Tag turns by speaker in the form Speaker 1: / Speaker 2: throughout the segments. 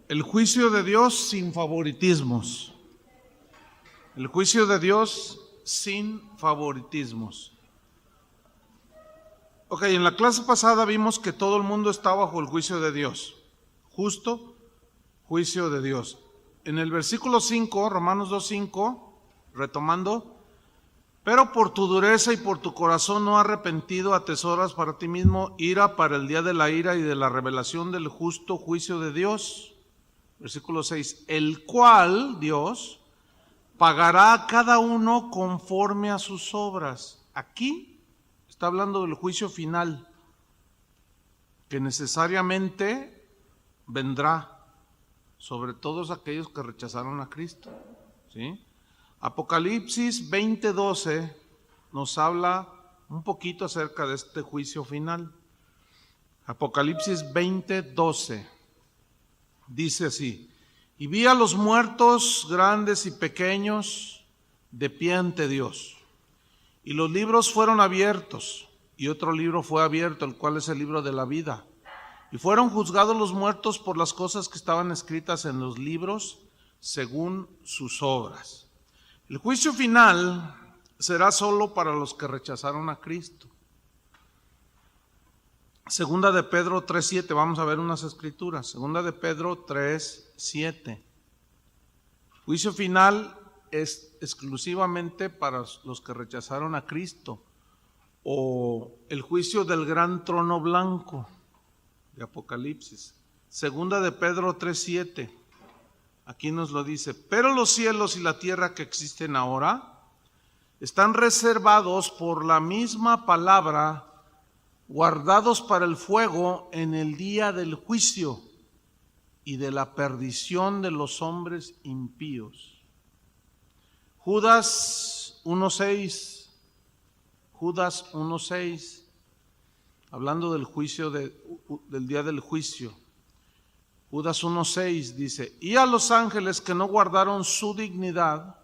Speaker 1: El juicio de Dios sin favoritismos. El juicio de Dios sin favoritismos. Ok, en la clase pasada vimos que todo el mundo está bajo el juicio de Dios. Justo juicio de Dios. En el versículo 5, Romanos 2:5, retomando, pero por tu dureza y por tu corazón no arrepentido atesoras para ti mismo ira para el día de la ira y de la revelación del justo juicio de Dios. Versículo 6, el cual, Dios, pagará a cada uno conforme a sus obras. Aquí está hablando del juicio final, que necesariamente vendrá sobre todos aquellos que rechazaron a Cristo. ¿Sí? Apocalipsis 20:12 nos habla un poquito acerca de este juicio final. Apocalipsis 20:12 dice así: y vi a los muertos grandes y pequeños de pie ante Dios, y los libros fueron abiertos, y otro libro fue abierto, el cual es el libro de la vida, y fueron juzgados los muertos por las cosas que estaban escritas en los libros según sus obras. El juicio final será solo para los que rechazaron a Cristo. Segunda de Pedro 3:7, vamos a ver unas escrituras. Segunda de Pedro 3:7. Juicio final es exclusivamente para los que rechazaron a Cristo, o el juicio del gran trono blanco de Apocalipsis. Segunda de Pedro 3:7. Aquí nos lo dice: pero los cielos y la tierra que existen ahora están reservados por la misma palabra, guardados para el fuego en el día del juicio y de la perdición de los hombres impíos. Judas 1:6, Judas 1:6, hablando del juicio del día del juicio. Judas 1:6 dice: y a los ángeles que no guardaron su dignidad,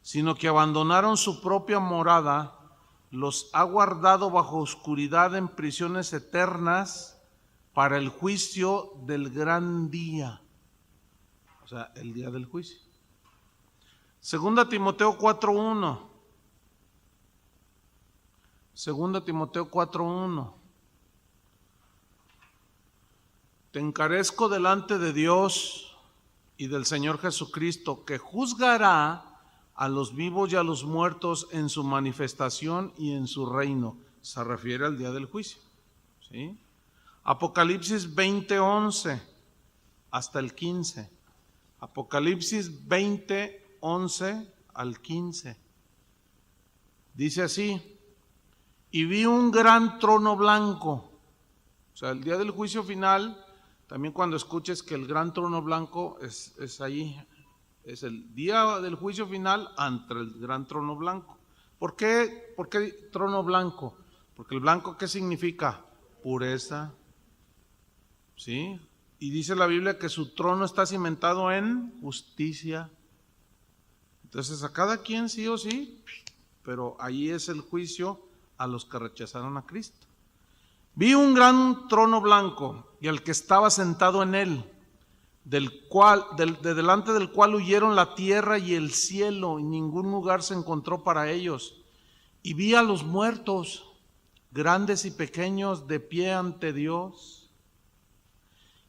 Speaker 1: sino que abandonaron su propia morada, los ha guardado bajo oscuridad en prisiones eternas para el juicio del gran día. O sea, el día del juicio. Segunda Timoteo 4:1. Segunda Timoteo 4:1. Te encarezco delante de Dios y del Señor Jesucristo, que juzgará a los vivos y a los muertos en su manifestación y en su reino. Se refiere al día del juicio. ¿Sí? Apocalipsis 20:11 hasta el 15. Apocalipsis 20:11 al 15. Dice así: y vi un gran trono blanco. O sea, el día del juicio final, también cuando escuches que el gran trono blanco es ahí, es el día del juicio final ante el gran trono blanco. ¿Por qué trono blanco? Porque el blanco, ¿qué significa? Pureza. ¿Sí? Y dice la Biblia que su trono está cimentado en justicia. Entonces a cada quien sí o sí, pero ahí es el juicio a los que rechazaron a Cristo. Vi un gran trono blanco y al que estaba sentado en él, de delante del cual huyeron la tierra y el cielo, y ningún lugar se encontró para ellos. Y vi a los muertos, grandes y pequeños, de pie ante Dios.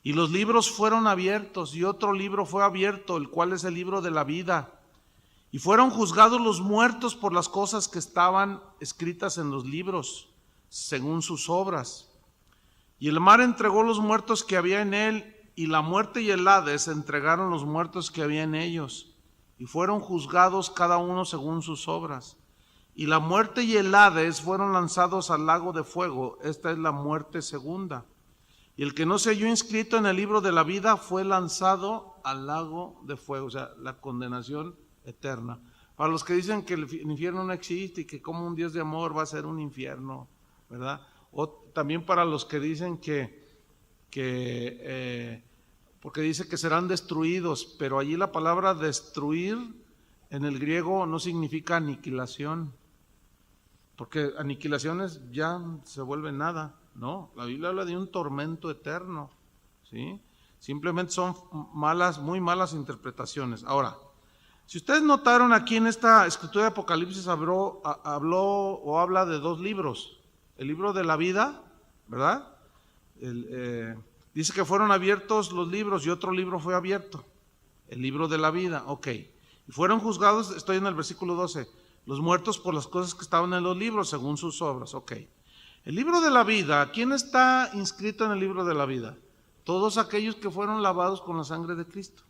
Speaker 1: Y los libros fueron abiertos, y otro libro fue abierto, el cual es el libro de la vida. Y fueron juzgados los muertos por las cosas que estaban escritas en los libros, según sus obras. Y el mar entregó los muertos que había en él, y la muerte y el Hades entregaron los muertos que había en ellos, y fueron juzgados cada uno según sus obras. Y la muerte y el Hades fueron lanzados al lago de fuego. Esta es la muerte segunda. Y el que no se halló inscrito en el libro de la vida fue lanzado al lago de fuego, o sea, la condenación eterna. Para los que dicen que el infierno no existe y que como un Dios de amor va a ser un infierno, ¿verdad? O también para los que dicen porque dice que serán destruidos, pero allí la palabra destruir en el griego no significa aniquilación, porque aniquilaciones ya se vuelve nada, no, la Biblia habla de un tormento eterno, ¿sí? Simplemente son muy malas interpretaciones. Ahora, si ustedes notaron aquí en esta escritura de Apocalipsis habló o habla de dos libros. El libro de la vida, ¿verdad? Dice que fueron abiertos los libros y otro libro fue abierto. El libro de la vida, ok. Y fueron juzgados, estoy en el versículo 12, los muertos por las cosas que estaban en los libros según sus obras, ok. El libro de la vida, ¿quién está inscrito en el libro de la vida? Todos aquellos que fueron lavados con la sangre de Cristo.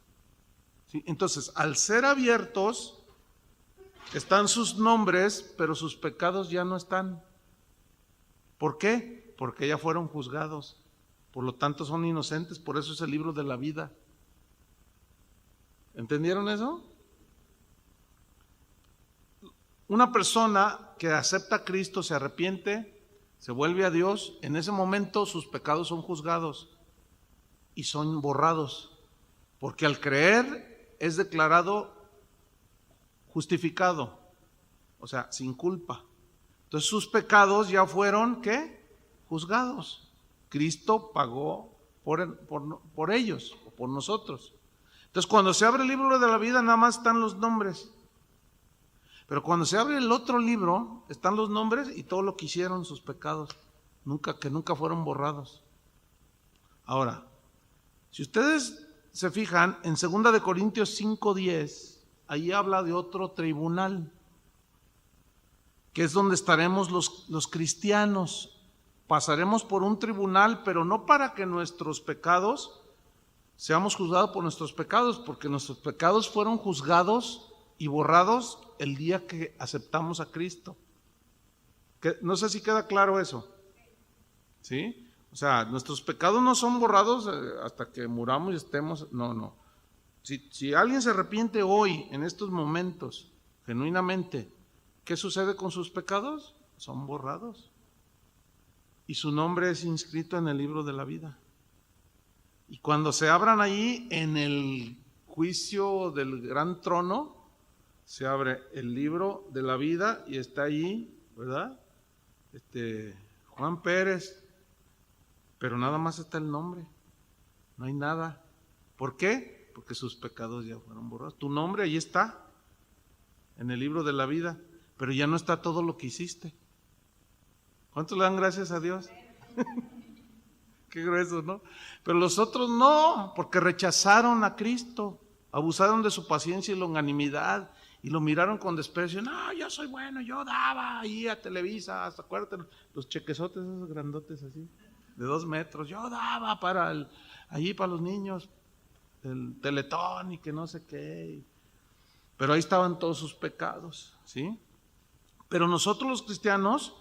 Speaker 1: ¿Sí? Entonces, al ser abiertos, están sus nombres, pero sus pecados ya no están. ¿Por qué? Porque ya fueron juzgados. Por lo tanto, son inocentes, por eso es el libro de la vida. ¿Entendieron eso? Una persona que acepta a Cristo, se arrepiente, se vuelve a Dios, en ese momento sus pecados son juzgados y son borrados, porque al creer es declarado justificado, o sea, sin culpa. Entonces sus pecados ya fueron, ¿qué? Juzgados. Cristo pagó por ellos, o por nosotros. Entonces cuando se abre el libro de la vida nada más están los nombres. Pero cuando se abre el otro libro, están los nombres y todo lo que hicieron, sus pecados, que nunca fueron borrados. Ahora, si ustedes se fijan, en 2 de Corintios 5:10, ahí habla de otro tribunal, que es donde estaremos los cristianos. Pasaremos por un tribunal, pero no para que nuestros pecados seamos juzgados por nuestros pecados, porque nuestros pecados fueron juzgados y borrados el día que aceptamos a Cristo. No sé si queda claro eso. ¿Sí? O sea, nuestros pecados no son borrados hasta que muramos y estemos. No. Si alguien se arrepiente hoy, en estos momentos, genuinamente, ¿qué sucede con sus pecados? Son borrados. Y su nombre es inscrito en el libro de la vida. Y cuando se abran allí, en el juicio del gran trono, se abre el libro de la vida y está allí, ¿verdad? Juan Pérez, pero nada más está el nombre, no hay nada. ¿Por qué? Porque sus pecados ya fueron borrados. Tu nombre ahí está, en el libro de la vida, pero ya no está todo lo que hiciste. ¿Cuántos le dan gracias a Dios? Qué grueso, ¿no? Pero los otros no, porque rechazaron a Cristo, abusaron de su paciencia y longanimidad, y lo miraron con desprecio. No, yo soy bueno, yo daba ahí a Televisa, hasta acuérdate, los chequesotes esos grandotes así, de 2 metros, yo daba allí para los niños, el Teletón y que no sé qué. Pero ahí estaban todos sus pecados, ¿sí? Pero nosotros los cristianos,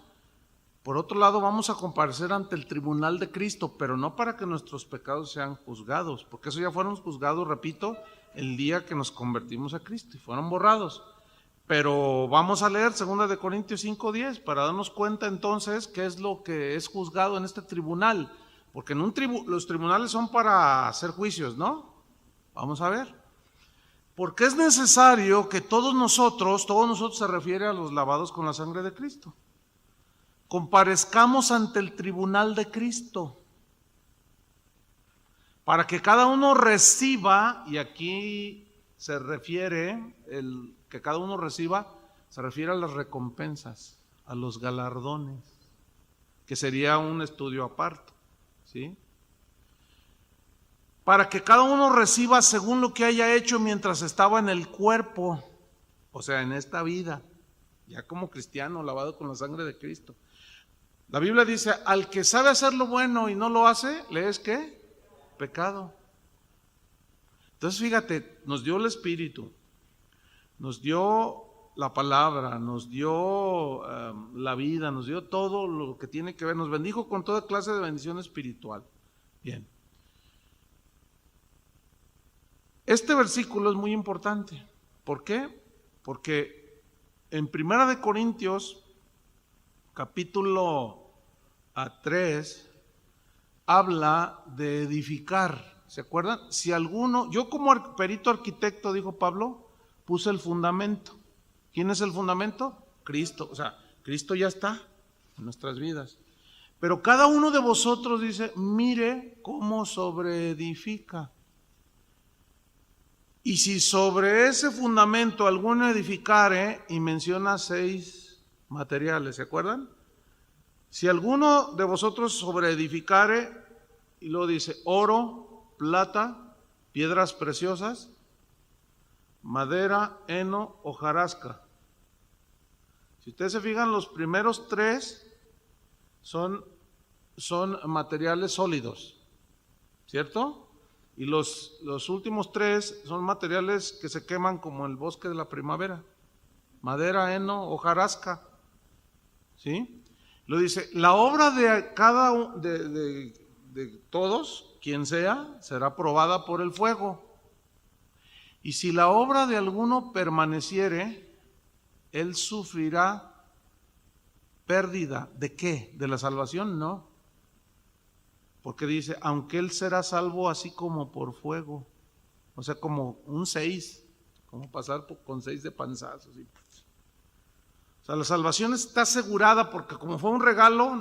Speaker 1: por otro lado, vamos a comparecer ante el tribunal de Cristo, pero no para que nuestros pecados sean juzgados, porque eso ya fueron juzgados, repito, el día que nos convertimos a Cristo y fueron borrados. Pero vamos a leer 2 de Corintios 5:10 para darnos cuenta entonces qué es lo que es juzgado en este tribunal, porque los tribunales son para hacer juicios, ¿no? Vamos a ver. Porque es necesario que todos nosotros se refiere a los lavados con la sangre de Cristo, comparezcamos ante el tribunal de Cristo, para que cada uno reciba, y aquí se refiere, que cada uno reciba, se refiere a las recompensas, a los galardones, que sería un estudio aparte, ¿sí? Para que cada uno reciba según lo que haya hecho mientras estaba en el cuerpo, o sea, en esta vida, ya como cristiano, lavado con la sangre de Cristo. La Biblia dice, al que sabe hacer lo bueno y no lo hace, ¿le es qué? Pecado. Entonces fíjate, nos dio el Espíritu, nos dio la palabra, nos dio la vida, nos dio todo lo que tiene que ver, nos bendijo con toda clase de bendición espiritual. Bien. Este versículo es muy importante. ¿Por qué? Porque en 1 de Corintios, capítulo 3, habla de edificar. ¿Se acuerdan? Si alguno, yo como perito arquitecto, dijo Pablo, puse el fundamento. ¿Quién es el fundamento? Cristo. O sea, Cristo ya está en nuestras vidas. Pero cada uno de vosotros dice, mire cómo sobreedifica. Y si sobre ese fundamento alguno edificare, y menciona 6 materiales, ¿se acuerdan? Si alguno de vosotros sobreedificare, y luego dice oro, plata, piedras preciosas, madera, heno, hojarasca. Si ustedes se fijan, los primeros 3 son materiales sólidos, ¿cierto? Y los últimos 3 son materiales que se queman como el bosque de la primavera. Madera, heno, hojarasca. ¿Sí? Lo dice, la obra de cada de todos, quien sea, será probada por el fuego. Y si la obra de alguno permaneciere, él sufrirá pérdida. ¿De qué? ¿De la salvación? No. Porque dice, aunque él será salvo así como por fuego. O sea, como un 6, como pasar con 6 de panzazos. O sea, la salvación está asegurada porque como fue un regalo,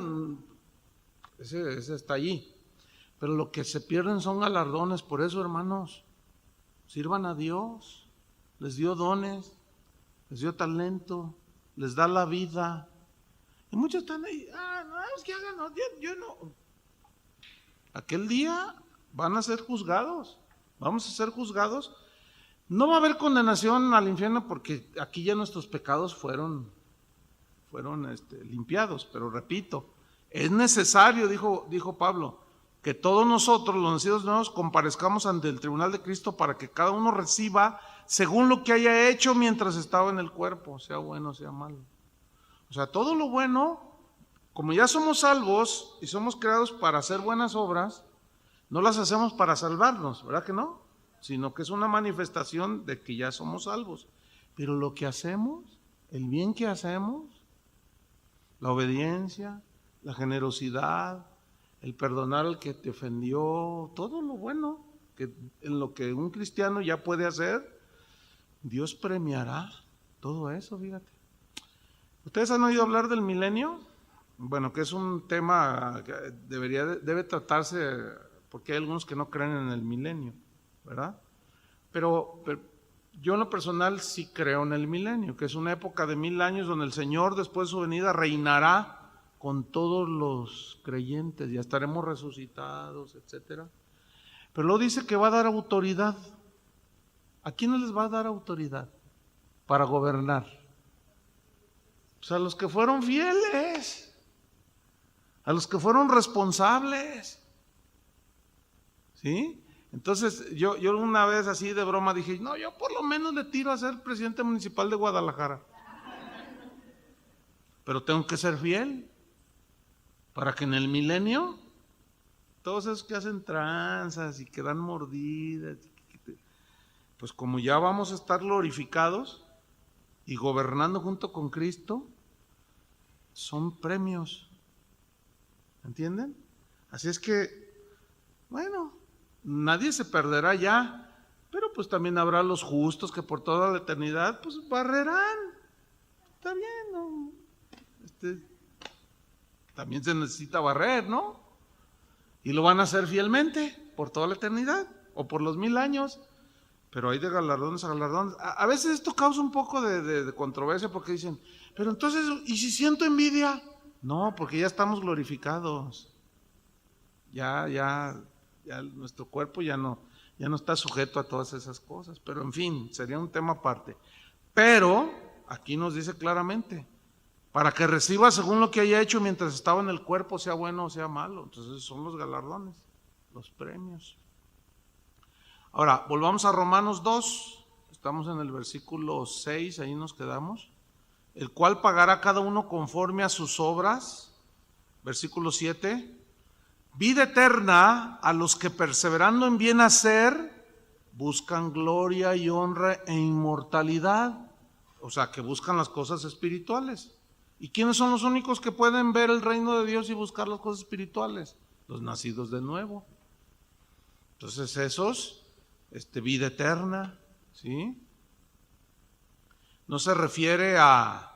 Speaker 1: ese está allí. Pero lo que se pierden son galardones. Por eso, hermanos, sirvan a Dios. Les dio dones, les dio talento, les da la vida. Y muchos están ahí, no, es que hagan, no, yo no. Aquel día van a ser juzgados, vamos a ser juzgados. No va a haber condenación al infierno porque aquí ya nuestros pecados fueron limpiados, pero repito, es necesario, dijo Pablo, que todos nosotros, los nacidos nuevos, comparezcamos ante el tribunal de Cristo para que cada uno reciba según lo que haya hecho mientras estaba en el cuerpo, sea bueno, sea malo. O sea, todo lo bueno, como ya somos salvos y somos creados para hacer buenas obras, no las hacemos para salvarnos, ¿verdad que no? Sino que es una manifestación de que ya somos salvos. Pero lo que hacemos, el bien que hacemos, la obediencia, la generosidad, el perdonar al que te ofendió, todo lo bueno que en lo que un cristiano ya puede hacer, Dios premiará todo eso, fíjate. ¿Ustedes han oído hablar del milenio? Bueno, que es un tema que debe tratarse, porque hay algunos que no creen en el milenio, ¿verdad? Pero yo en lo personal sí creo en el milenio, que es una época de 1000 años donde el Señor después de su venida reinará con todos los creyentes, ya estaremos resucitados, etcétera. Pero luego dice que va a dar autoridad. ¿A quiénes les va a dar autoridad para gobernar? Pues a los que fueron fieles, a los que fueron responsables, ¿sí? Entonces yo una vez así de broma dije, no, yo por lo menos le tiro a ser presidente municipal de Guadalajara, pero tengo que ser fiel para que en el milenio todos esos que hacen tranzas y que dan mordidas, pues como ya vamos a estar glorificados y gobernando junto con Cristo, son premios, ¿entienden? Así es que, bueno, nadie se perderá ya, pero pues también habrá los justos que por toda la eternidad pues barrerán. Está bien, ¿no? También se necesita barrer, ¿no? Y lo van a hacer fielmente por toda la eternidad o por los 1000 años. Pero hay de galardones a galardones. A veces esto causa un poco de controversia porque dicen, pero entonces, ¿y si siento envidia? No, porque ya estamos glorificados. Ya nuestro cuerpo ya no está sujeto a todas esas cosas. Pero en fin, sería un tema aparte. Pero aquí nos dice claramente, para que reciba según lo que haya hecho mientras estaba en el cuerpo, sea bueno o sea malo. Entonces son los galardones, los premios. Ahora, volvamos a Romanos 2, estamos en el versículo 6, ahí nos quedamos. El cual pagará cada uno conforme a sus obras, versículo 7. Vida eterna a los que perseverando en bien hacer, buscan gloria y honra e inmortalidad. O sea, que buscan las cosas espirituales. ¿Y quiénes son los únicos que pueden ver el reino de Dios y buscar las cosas espirituales? Los nacidos de nuevo. Entonces esos, vida eterna, ¿sí? No se refiere a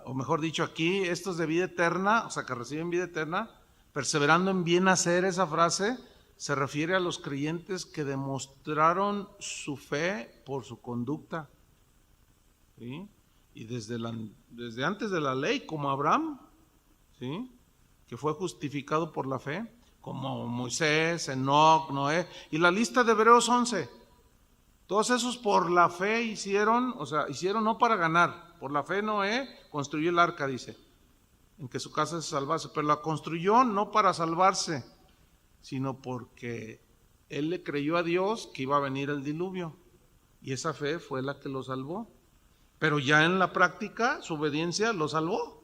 Speaker 1: o mejor dicho aquí, estos de vida eterna, o sea, que reciben vida eterna, perseverando en bien hacer, esa frase se refiere a los creyentes que demostraron su fe por su conducta, ¿sí? Y desde antes de la ley, como Abraham, ¿sí? Que fue justificado por la fe, como Moisés, Enoc, Noé, y la lista de Hebreos 11. Todos esos por la fe hicieron no para ganar. Por la fe Noé construyó el arca, dice, en que su casa se salvase, pero la construyó no para salvarse, sino porque él le creyó a Dios que iba a venir el diluvio, y esa fe fue la que lo salvó. Pero ya en la práctica su obediencia lo salvó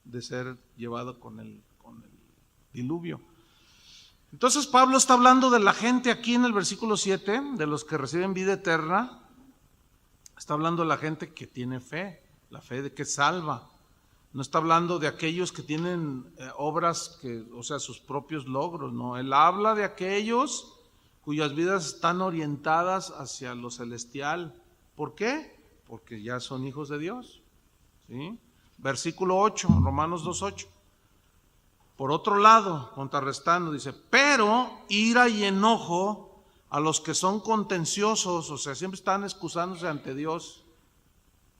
Speaker 1: de ser llevado con el diluvio. Entonces Pablo está hablando de la gente aquí en el versículo 7, de los que reciben vida eterna. Está hablando de la gente que tiene fe, la fe de que salva. No está hablando de aquellos que tienen obras, sus propios logros, no. Él habla de aquellos cuyas vidas están orientadas hacia lo celestial. ¿Por qué? Porque ya son hijos de Dios, ¿sí? Versículo 8, Romanos 2:8. Por otro lado, contrarrestando, dice, pero ira y enojo a los que son contenciosos, o sea, siempre están excusándose ante Dios,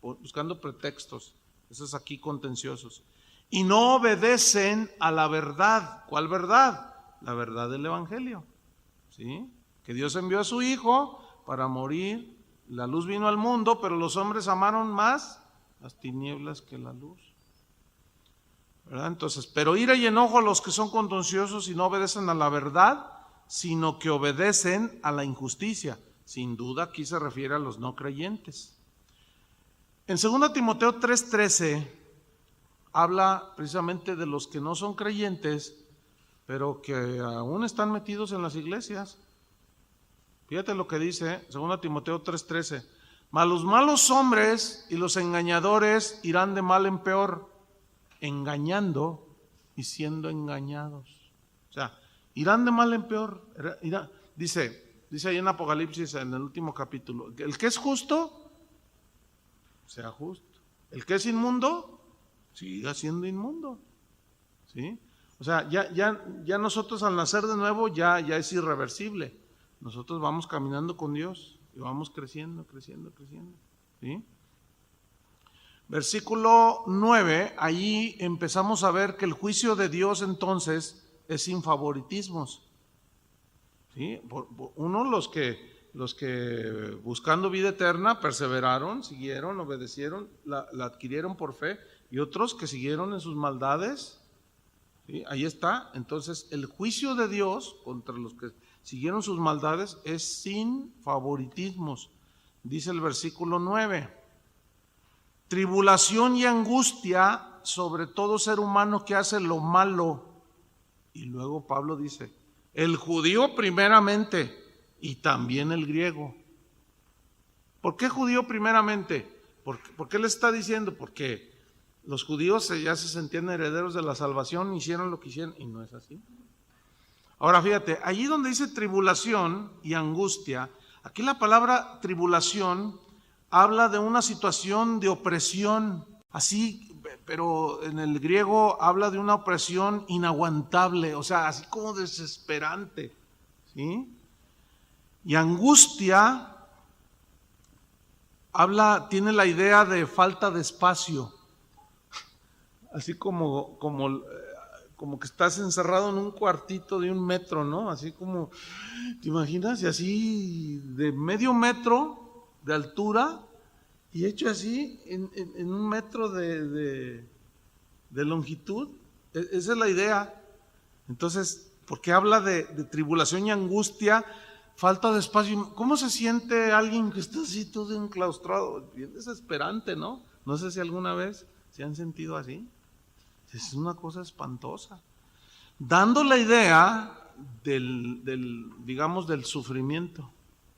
Speaker 1: buscando pretextos, esos aquí contenciosos, y no obedecen a la verdad. ¿Cuál verdad? La verdad del Evangelio, ¿sí? Que Dios envió a su Hijo para morir, la luz vino al mundo, pero los hombres amaron más las tinieblas que la luz, ¿verdad? Entonces, pero ira y enojo a los que son contenciosos y no obedecen a la verdad, sino que obedecen a la injusticia. Sin duda aquí se refiere a los no creyentes. En 2 Timoteo 3:13 habla precisamente de los que no son creyentes, pero que aún están metidos en las iglesias. Fíjate lo que dice 2 Timoteo 3:13. Mas los malos hombres y los engañadores irán de mal en peor, engañando y siendo engañados. O sea, irán de mal en peor. Dice ahí en Apocalipsis, en el último capítulo, el que es justo, sea justo. El que es inmundo, siga siendo inmundo, ¿sí? O sea, ya nosotros al nacer de nuevo ya es irreversible. Nosotros vamos caminando con Dios y vamos creciendo, ¿sí? Versículo 9, allí empezamos a ver que el juicio de Dios entonces es sin favoritismos, ¿sí? Uno, los que buscando vida eterna perseveraron, siguieron, obedecieron, la adquirieron por fe, y otros que siguieron en sus maldades, ¿sí? Ahí está. Entonces el juicio de Dios contra los que siguieron sus maldades es sin favoritismos. Dice el versículo 9, tribulación y angustia sobre todo ser humano que hace lo malo. Y luego Pablo dice, el judío primeramente y también el griego. ¿Por qué judío primeramente? ¿Por qué le está diciendo? Porque los judíos ya se sentían herederos de la salvación, hicieron lo que hicieron, y no es así. Ahora fíjate, allí donde dice tribulación y angustia, aquí la palabra tribulación habla de una situación de opresión, así, pero en el griego habla de una opresión inaguantable, o sea, así como desesperante, ¿sí? Y angustia tiene la idea de falta de espacio, así como que estás encerrado en un cuartito de 1 metro, ¿no? Así como, ¿te imaginas? Y así de medio metro de altura y hecho así en 1 metro de longitud. Esa es la idea. Entonces, porque habla de tribulación y angustia, falta de espacio. ¿Cómo se siente alguien que está así todo enclaustrado? Bien desesperante, ¿no? No sé si alguna vez se han sentido así. Es una cosa espantosa, dando la idea digamos, del sufrimiento,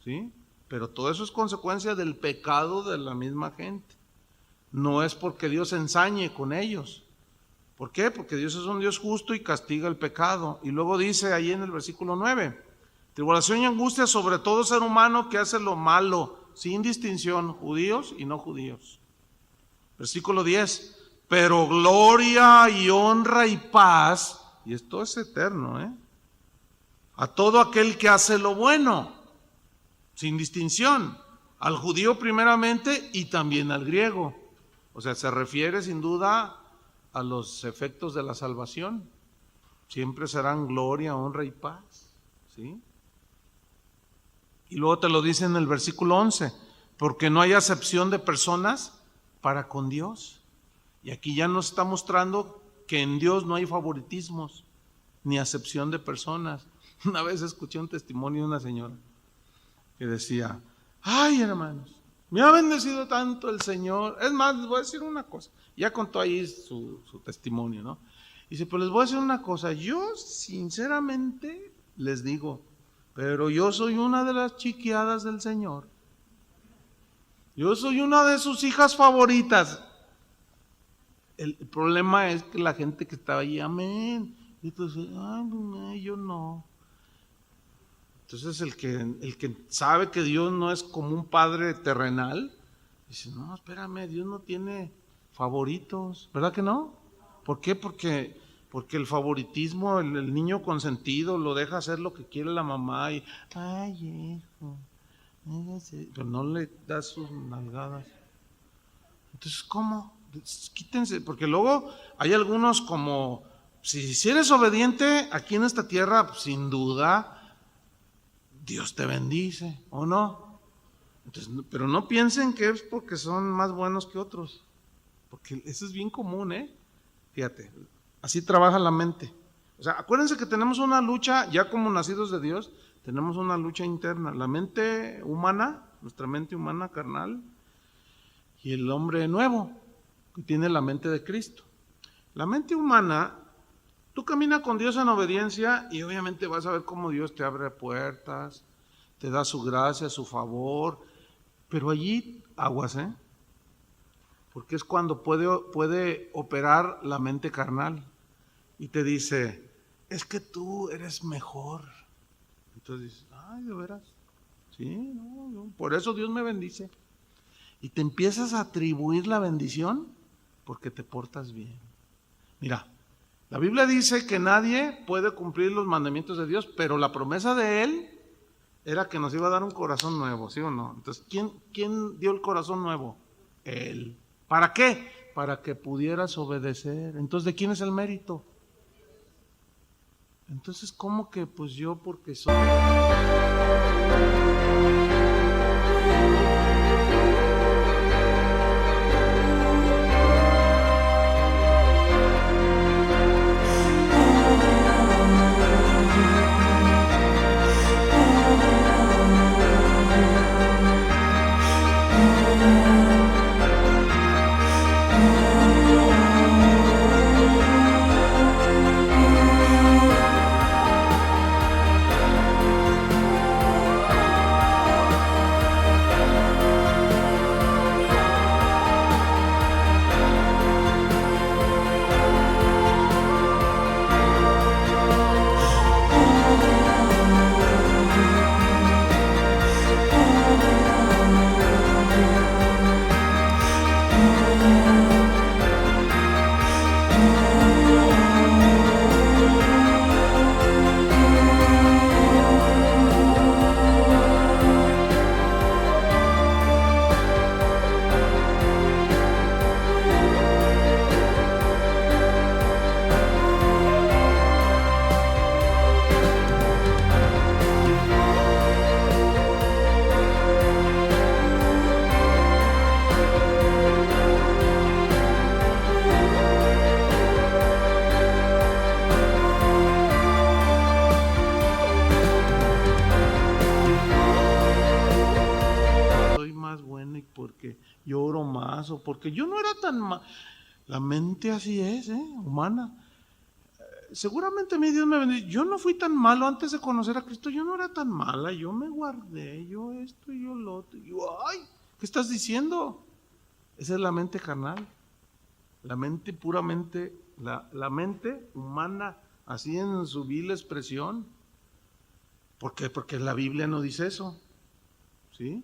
Speaker 1: ¿sí? Pero todo eso es consecuencia del pecado de la misma gente. No es porque Dios ensañe con ellos. ¿Por qué? Porque Dios es un Dios justo y castiga el pecado. Y luego dice ahí en el versículo 9, tribulación y angustia sobre todo ser humano que hace lo malo, sin distinción, judíos y no judíos. Versículo 10. Pero gloria y honra y paz, y esto es eterno, a todo aquel que hace lo bueno, sin distinción, al judío primeramente y también al griego. O sea, se refiere sin duda a los efectos de la salvación. Siempre serán gloria, honra y paz, ¿sí? Y luego te lo dice en el versículo 11, porque no hay acepción de personas para con Dios. Y aquí ya nos está mostrando que en Dios no hay favoritismos ni acepción de personas. Una vez escuché un testimonio de una señora que decía: ay, hermanos, me ha bendecido tanto el Señor. Es más, les voy a decir una cosa. Ya contó ahí su testimonio, ¿no? Dice, pues les voy a decir una cosa. Yo sinceramente les digo, pero yo soy una de las chiqueadas del Señor. Yo soy una de sus hijas favoritas. El problema es que la gente que estaba allí, amén. Y entonces, ay, no, yo no. Entonces el que sabe que Dios no es como un padre terrenal, dice, no, espérame, Dios no tiene favoritos, ¿verdad que no? ¿Por qué? Porque el favoritismo, el niño consentido lo deja hacer lo que quiere la mamá y, ay, hijo, pero no le da sus nalgadas. Entonces, ¿cómo? Quítense, porque luego hay algunos como, si eres obediente aquí en esta tierra, pues, sin duda, Dios te bendice, ¿o no? Entonces, pero no piensen que es porque son más buenos que otros, porque eso es bien común, Fíjate, así trabaja la mente. O sea, acuérdense que tenemos una lucha, ya como nacidos de Dios, tenemos una lucha interna. La mente humana, nuestra mente humana carnal, y el hombre nuevo, que tiene la mente de Cristo. La mente humana, tú caminas con Dios en obediencia y obviamente vas a ver cómo Dios te abre puertas, te da su gracia, su favor, pero allí aguas, porque es cuando puede operar la mente carnal y te dice, es que tú eres mejor. Entonces dices, ay, ¿de veras? Sí, no, por eso Dios me bendice. Y te empiezas a atribuir la bendición porque te portas bien. Mira, la Biblia dice que nadie puede cumplir los mandamientos de Dios, pero la promesa de Él era que nos iba a dar un corazón nuevo, ¿sí o no? Entonces, ¿quién dio el corazón nuevo? Él. ¿Para qué? Para que pudieras obedecer. Entonces, ¿de quién es el mérito? Entonces, ¿cómo que pues yo porque soy? Porque yo oro más o porque yo no era tan mal. La mente así es, humana. Seguramente mi Dios me bendice. Yo no fui tan malo antes de conocer a Cristo. Yo no era tan mala. Yo me guardé. Yo esto y yo lo otro. Ay, ¿qué estás diciendo? Esa es la mente carnal. La mente puramente, la mente humana, así en su vil expresión. ¿Por qué? Porque la Biblia no dice eso. ¿Sí?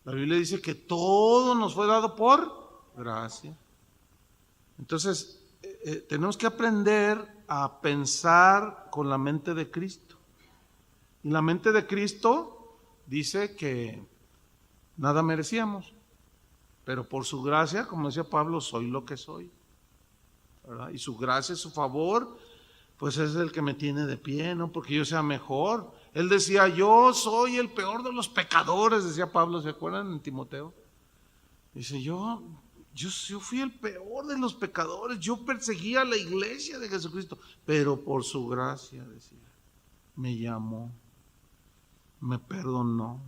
Speaker 1: La Biblia dice que todo nos fue dado por gracia. Entonces, tenemos que aprender a pensar con la mente de Cristo. Y la mente de Cristo dice que nada merecíamos, pero por su gracia, como decía Pablo, soy lo que soy, ¿verdad? Y su gracia, su favor, pues es el que me tiene de pie, no porque yo sea mejor. Él decía, yo soy el peor de los pecadores, decía Pablo, ¿se acuerdan en Timoteo? Dice, yo fui el peor de los pecadores, yo perseguía a la iglesia de Jesucristo, pero por su gracia, decía, me llamó, me perdonó,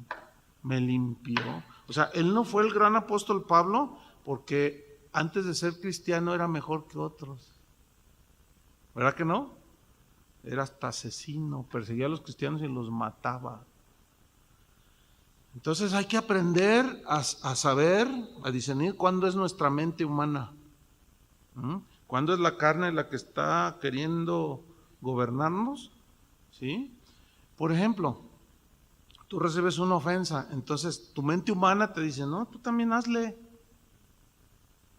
Speaker 1: me limpió. O sea, él no fue el gran apóstol Pablo porque antes de ser cristiano era mejor que otros. ¿Verdad que no? Era hasta asesino, perseguía a los cristianos y los mataba. Entonces hay que aprender a saber, a discernir cuándo es nuestra mente humana, cuándo es la carne la que está queriendo gobernarnos, ¿sí? Por ejemplo, tú recibes una ofensa, entonces tu mente humana te dice, no, tú también hazle.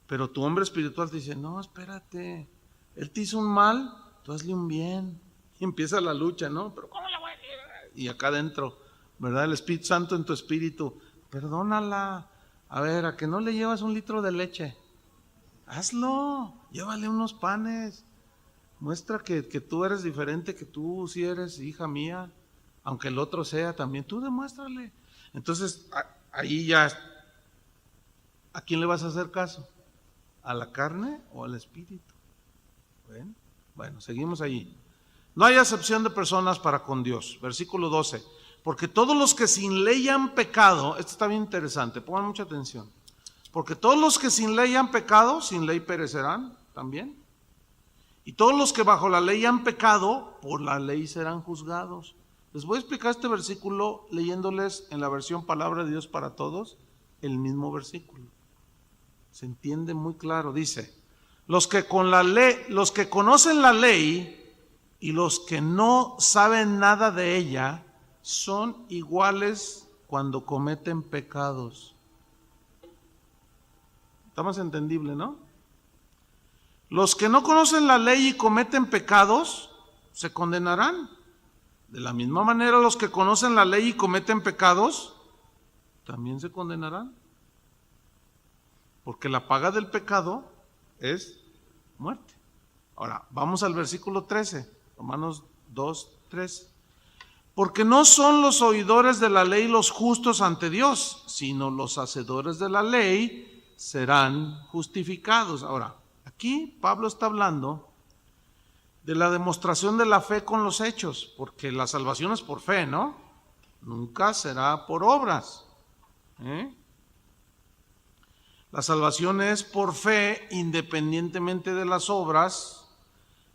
Speaker 1: Pero tu hombre espiritual te dice, no, espérate, él te hizo un mal, tú hazle un bien. Y empieza la lucha, ¿no? Pero ¿cómo la voy a decir? Y acá adentro, ¿verdad? El Espíritu Santo en tu espíritu, perdónala. A ver, ¿a que no le llevas 1 litro de leche? Hazlo, llévale unos panes. Muestra que tú eres diferente, que tú sí eres hija mía, aunque el otro sea también, tú demuéstrale. Entonces, ahí ya, ¿a quién le vas a hacer caso? ¿A la carne o al espíritu? Bueno, seguimos allí. No hay acepción de personas para con Dios. Versículo 12. Porque todos los que sin ley han pecado, esto está bien interesante, pongan mucha atención. Porque todos los que sin ley han pecado, sin ley perecerán también. Y todos los que bajo la ley han pecado, por la ley serán juzgados. Les voy a explicar este versículo leyéndoles en la versión Palabra de Dios para Todos, el mismo versículo. Se entiende muy claro, dice, los que conocen la ley y los que no saben nada de ella son iguales cuando cometen pecados. Está más entendible, ¿no? Los que no conocen la ley y cometen pecados se condenarán. De la misma manera, los que conocen la ley y cometen pecados también se condenarán. Porque la paga del pecado es muerte. Ahora, vamos al versículo 13, Romanos 2, 13. Porque no son los oidores de la ley los justos ante Dios, sino los hacedores de la ley serán justificados. Ahora, aquí Pablo está hablando de la demostración de la fe con los hechos, porque la salvación es por fe, ¿no? Nunca será por obras. La salvación es por fe independientemente de las obras,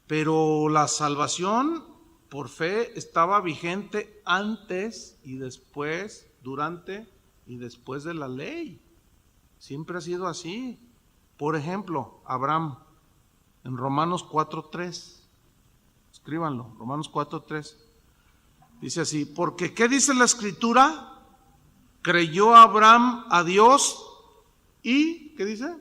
Speaker 1: pero la salvación por fe estaba vigente antes y después, durante y después de la ley. Siempre ha sido así. Por ejemplo, Abraham, en Romanos 4:3, escríbanlo, Romanos 4:3, dice así, porque ¿qué dice la Escritura? Creyó Abraham a Dios y, ¿qué dice?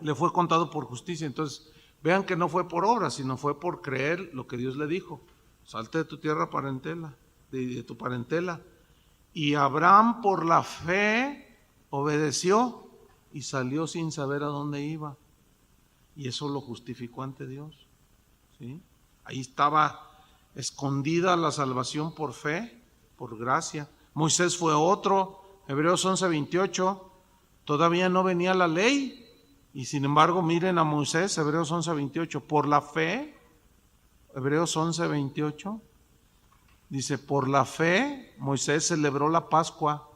Speaker 1: Le fue contado por justicia. Entonces, vean que no fue por obra, sino fue por creer lo que Dios le dijo. Salte de tu tierra parentela, de tu parentela. Y Abraham por la fe obedeció y salió sin saber a dónde iba. Y eso lo justificó ante Dios. ¿Sí? Ahí estaba escondida la salvación por fe, por gracia. Moisés fue otro, Hebreos 11:28. Todavía no venía la ley y sin embargo miren a Moisés, Hebreos 11:28, por la fe, Hebreos 11:28, dice, por la fe Moisés celebró la Pascua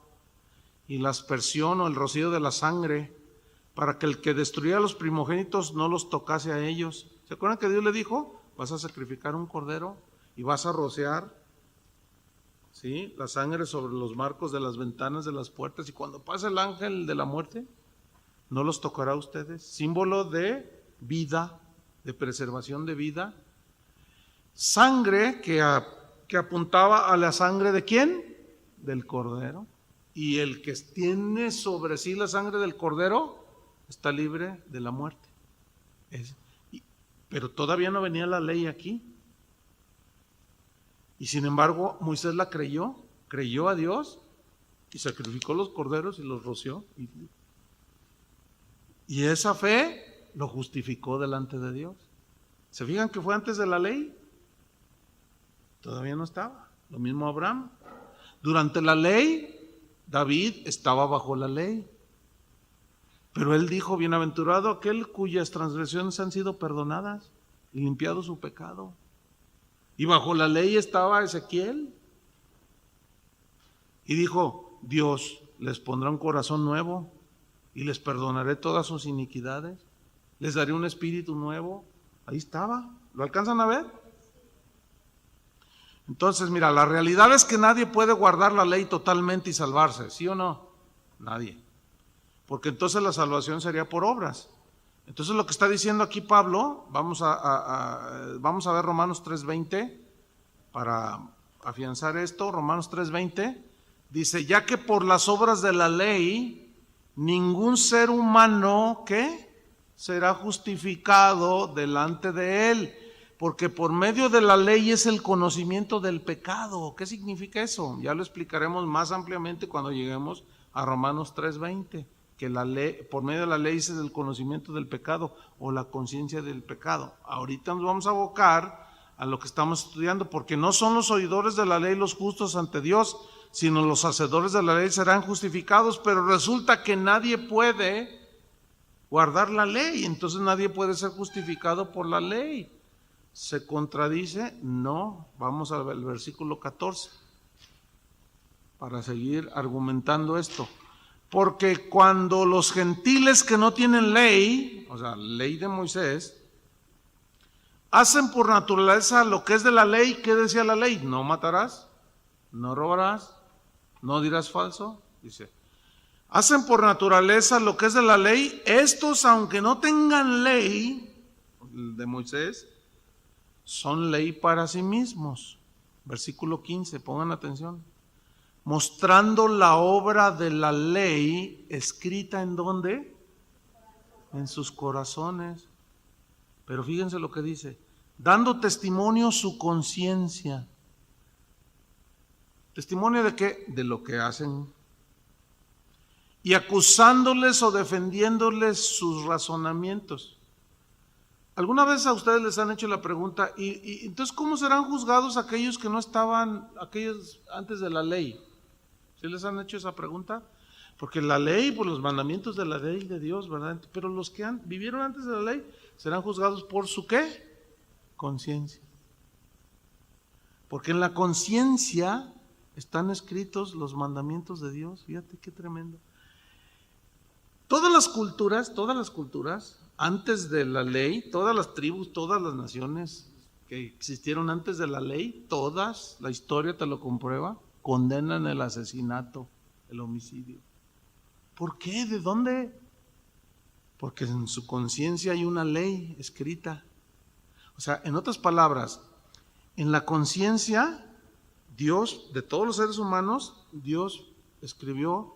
Speaker 1: y la aspersión o el rocío de la sangre para que el que destruía a los primogénitos no los tocase a ellos. ¿Se acuerdan que Dios le dijo? Vas a sacrificar un cordero y vas a rociar, ¿sí?, la sangre sobre los marcos de las ventanas de las puertas, y cuando pase el ángel de la muerte, no los tocará a ustedes. Símbolo de vida, de preservación de vida. Sangre que apuntaba a la sangre ¿de quién? Del cordero. Y el que tiene sobre sí la sangre del cordero está libre de la muerte. Pero todavía no venía la ley aquí. Y sin embargo, Moisés la creyó a Dios y sacrificó los corderos y los roció. Y esa fe lo justificó delante de Dios. ¿Se fijan que fue antes de la ley? Todavía no estaba. Lo mismo Abraham. Durante la ley, David estaba bajo la ley. Pero él dijo, bienaventurado aquel cuyas transgresiones han sido perdonadas y limpiado su pecado. Y bajo la ley estaba Ezequiel. Y dijo, Dios les pondrá un corazón nuevo y les perdonaré todas sus iniquidades. Les daré un espíritu nuevo. Ahí estaba. ¿Lo alcanzan a ver? Entonces, mira, la realidad es que nadie puede guardar la ley totalmente y salvarse, ¿sí o no? Nadie. Porque entonces la salvación sería por obras. Entonces lo que está diciendo aquí Pablo, vamos a ver Romanos 3:20 para afianzar esto. Romanos 3:20 dice, ya que por las obras de la ley ningún ser humano ¿qué? Será justificado delante de él, porque por medio de la ley es el conocimiento del pecado. ¿Qué significa eso? Ya lo explicaremos más ampliamente cuando lleguemos a Romanos 3:20. Que la ley, por medio de la ley es el conocimiento del pecado o la conciencia del pecado. Ahorita nos vamos a abocar a lo que estamos estudiando, porque no son los oidores de la ley los justos ante Dios, sino los hacedores de la ley serán justificados. Pero resulta que nadie puede guardar la ley, entonces nadie puede ser justificado por la ley. ¿Se contradice? No. Vamos al versículo 14 para seguir argumentando esto. Porque cuando los gentiles que no tienen ley, o sea, ley de Moisés, hacen por naturaleza lo que es de la ley, ¿qué decía la ley? No matarás, no robarás, no dirás falso, dice. Hacen por naturaleza lo que es de la ley, estos aunque no tengan ley de Moisés, son ley para sí mismos. Versículo 15, pongan atención. Mostrando la obra de la ley escrita ¿en dónde? En sus corazones. Pero fíjense lo que dice, dando testimonio su conciencia. ¿Testimonio de qué? De lo que hacen. Y acusándoles o defendiéndoles sus razonamientos. ¿Alguna vez a ustedes les han hecho la pregunta, y entonces cómo serán juzgados aquellos que no estaban, aquellos antes de la ley? ¿Sí les han hecho esa pregunta? Porque la ley, por los mandamientos de la ley de Dios, ¿verdad? Pero los que vivieron antes de la ley serán juzgados por su ¿qué? Conciencia. Porque en la conciencia están escritos los mandamientos de Dios. Fíjate qué tremendo. Todas las culturas, antes de la ley, todas las tribus, todas las naciones que existieron antes de la ley, todas, la historia te lo comprueba, condenan el asesinato, el homicidio. ¿Por qué? ¿De dónde? Porque en su conciencia hay una ley escrita. O sea, en otras palabras, en la conciencia, Dios, de todos los seres humanos, Dios escribió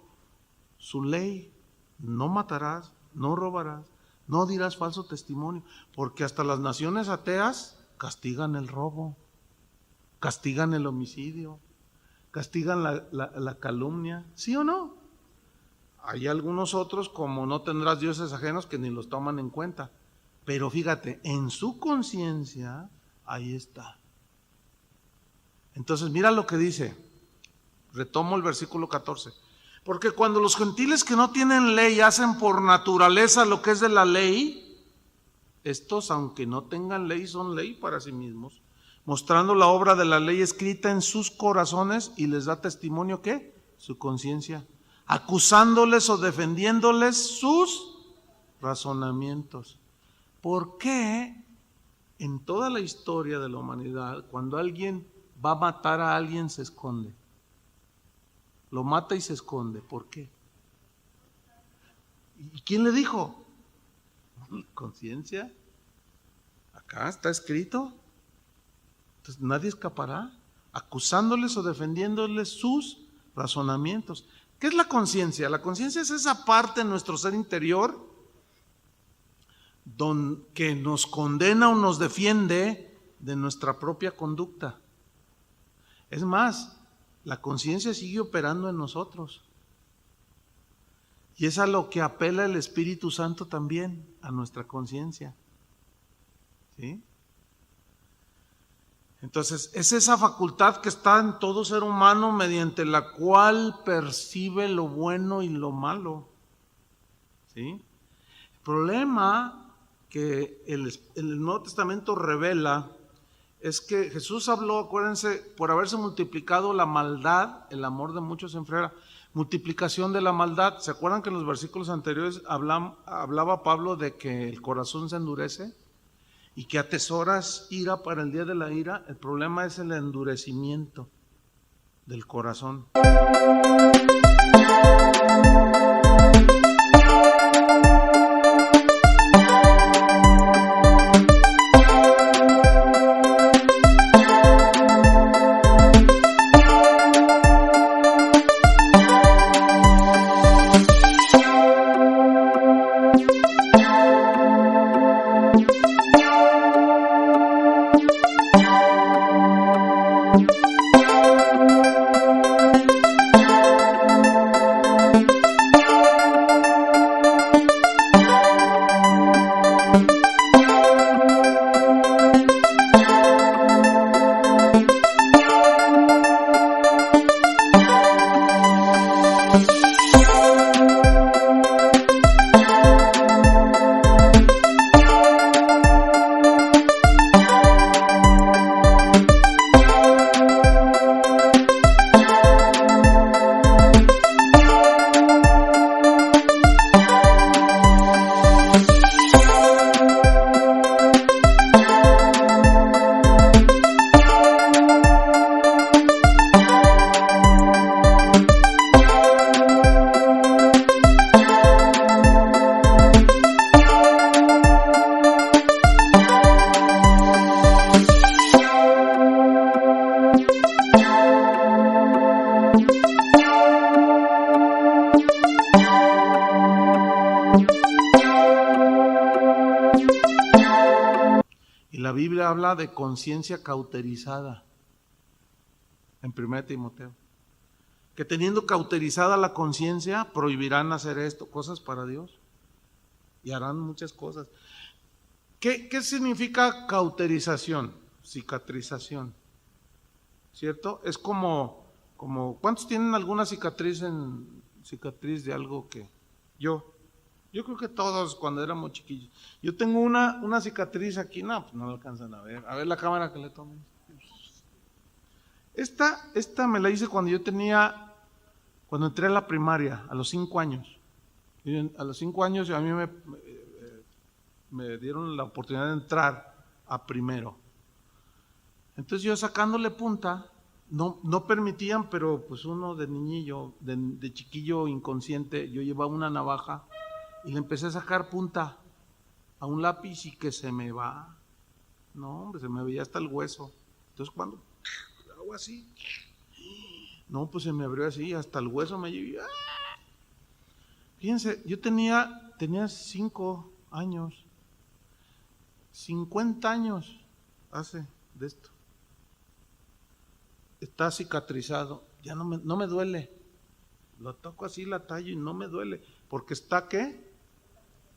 Speaker 1: su ley. No matarás, no robarás, no dirás falso testimonio, porque hasta las naciones ateas castigan el robo, castigan el homicidio, castigan la calumnia, ¿sí o no? Hay algunos otros, como no tendrás dioses ajenos, que ni los toman en cuenta. Pero fíjate, en su conciencia, ahí está. Entonces mira lo que dice, retomo el versículo 14. Porque cuando los gentiles que no tienen ley hacen por naturaleza lo que es de la ley, estos, aunque no tengan ley, son ley para sí mismos, mostrando la obra de la ley escrita en sus corazones, y les da testimonio ¿qué? Su conciencia, acusándoles o defendiéndoles sus razonamientos. ¿Por qué en toda la historia de la humanidad, cuando alguien va a matar a alguien, se esconde? Lo mata y se esconde. ¿Por qué? ¿Y quién le dijo? Conciencia. Acá está escrito. Entonces nadie escapará, acusándoles o defendiéndoles sus razonamientos. ¿Qué es la conciencia? La conciencia es esa parte en nuestro ser interior que nos condena o nos defiende de nuestra propia conducta. Es más, la conciencia sigue operando en nosotros. Y es a lo que apela el Espíritu Santo también, a nuestra conciencia. ¿Sí? Entonces, es esa facultad que está en todo ser humano mediante la cual percibe lo bueno y lo malo. ¿Sí? El problema que el Nuevo Testamento revela es que Jesús habló, acuérdense, por haberse multiplicado la maldad, el amor de muchos se enfriará. Multiplicación de la maldad. ¿Se acuerdan que en los versículos anteriores hablaba Pablo de que el corazón se endurece y que atesoras ira para el día de la ira? El problema es el endurecimiento del corazón. La Biblia habla de conciencia cauterizada en 1 Timoteo, que teniendo cauterizada la conciencia prohibirán hacer esto, cosas para Dios, y harán muchas cosas. ¿Qué significa cauterización? Cicatrización, ¿cierto? Es como ¿cuántos tienen alguna cicatriz de algo que Yo creo que todos cuando éramos chiquillos. Yo tengo una cicatriz aquí, no, pues no lo alcanzan a ver. A ver la cámara que le tomen. Esta me la hice cuando entré a la primaria, a los 5 años. Y a los 5 años a mí me dieron la oportunidad de entrar a primero. Entonces yo sacándole punta, no permitían, pero pues uno de niñillo, de chiquillo inconsciente, yo llevaba una navaja y le empecé a sacar punta a un lápiz y que se me va. No, hombre, se me veía hasta el hueso. Entonces cuando hago así, no, pues se me abrió así, hasta el hueso me llevé. Fíjense, yo tenía 5 años, 50 años hace de esto. Está cicatrizado, ya no me duele. Lo toco así, la tallo y no me duele. Porque está, ¿qué?